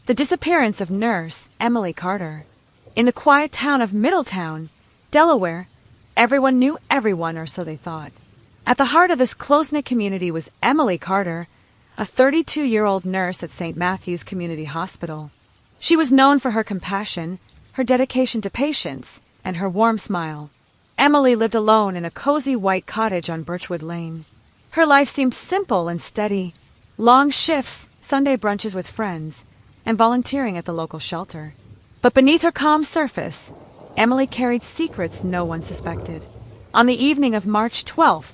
The disappearance of nurse Emily Carter. In the quiet town of Middletown, Delaware, everyone knew everyone, or so they thought. At the heart of this close-knit community was Emily Carter, a 32-year-old nurse at St. Matthew's Community Hospital. She was known for her compassion, her dedication to patients, and her warm smile. Emily lived alone in a cozy white cottage on Birchwood Lane. Her life seemed simple and steady. Long shifts, Sunday brunches with friends, and volunteering at the local shelter. But beneath her calm surface, Emily carried secrets no one suspected. On the evening of March 12th,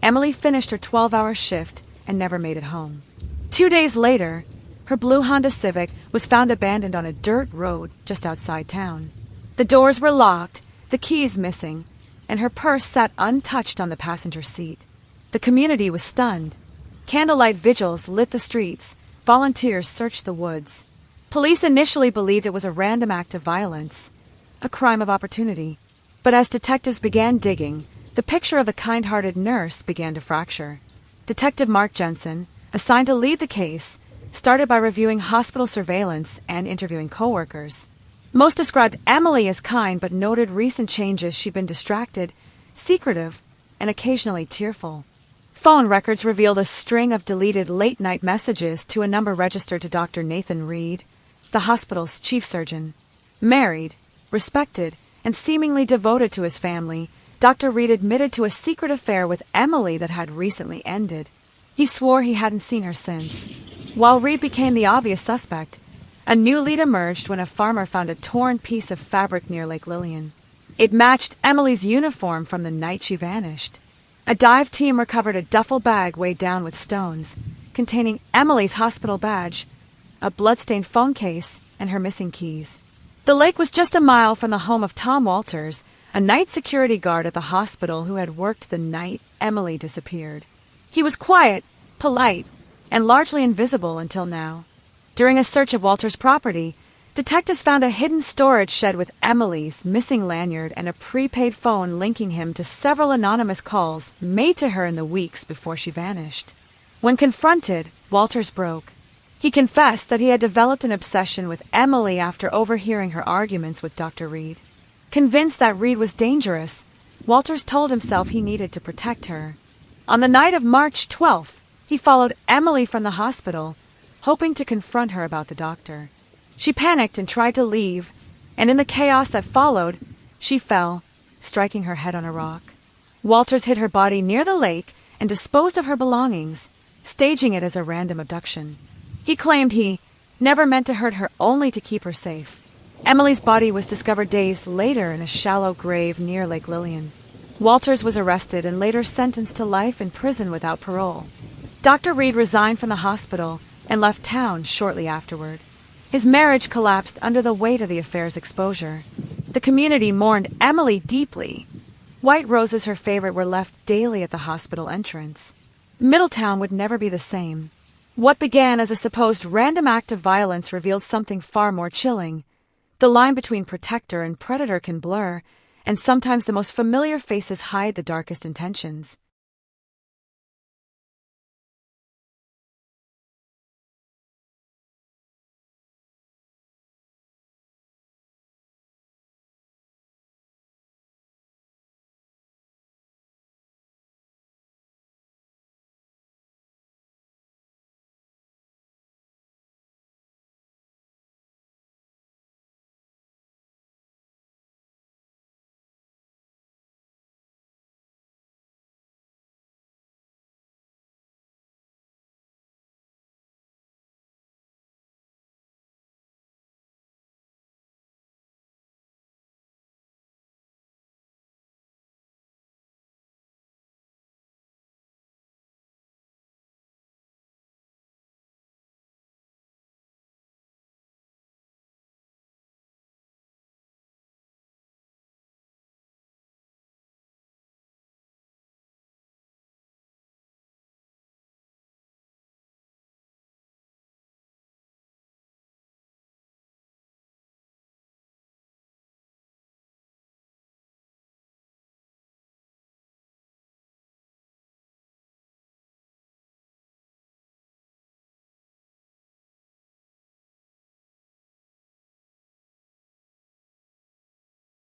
Emily finished her 12-hour shift and never made it home. 2 days later, her blue Honda Civic was found abandoned on a dirt road just outside town. The doors were locked, the keys missing, and her purse sat untouched on the passenger seat. The community was stunned. Candlelight vigils lit the streets. Volunteers searched the woods. Police initially believed it was a random act of violence, a crime of opportunity. But as detectives began digging, the picture of the kind-hearted nurse began to fracture. Detective Mark Jensen, assigned to lead the case, started by reviewing hospital surveillance and interviewing coworkers. Most described Emily as kind, but noted recent changes. She'd been distracted, secretive, and occasionally tearful. Phone records revealed a string of deleted late-night messages to a number registered to Dr. Nathan Reed, the hospital's chief surgeon. Married, respected, and seemingly devoted to his family, Dr. Reed admitted to a secret affair with Emily that had recently ended. He swore he hadn't seen her since. While Reed became the obvious suspect, a new lead emerged when a farmer found a torn piece of fabric near Lake Lillian. It matched Emily's uniform from the night she vanished. A dive team recovered a duffel bag weighed down with stones, containing Emily's hospital badge, a blood-stained phone case, and her missing keys. The lake was just a mile from the home of Tom Walters, a night security guard at the hospital who had worked the night Emily disappeared. He was quiet, polite, and largely invisible until now. During a search of Walters' property, detectives found a hidden storage shed with Emily's missing lanyard and a prepaid phone linking him to several anonymous calls made to her in the weeks before she vanished. When confronted, Walters broke. He confessed that he had developed an obsession with Emily after overhearing her arguments with Dr. Reed. Convinced that Reed was dangerous, Walters told himself he needed to protect her. On the night of March 12th, he followed Emily from the hospital, hoping to confront her about the doctor. She panicked and tried to leave, and in the chaos that followed, she fell, striking her head on a rock. Walters hid her body near the lake and disposed of her belongings, staging it as a random abduction. He claimed he never meant to hurt her, only to keep her safe. Emily's body was discovered days later in a shallow grave near Lake Lillian. Walters was arrested and later sentenced to life in prison without parole. Dr. Reed resigned from the hospital and left town shortly afterward. His marriage collapsed under the weight of the affair's exposure. The community mourned Emily deeply. White roses, her favorite, were left daily at the hospital entrance. Middletown would never be the same. What began as a supposed random act of violence revealed something far more chilling. The line between protector and predator can blur, and sometimes the most familiar faces hide the darkest intentions.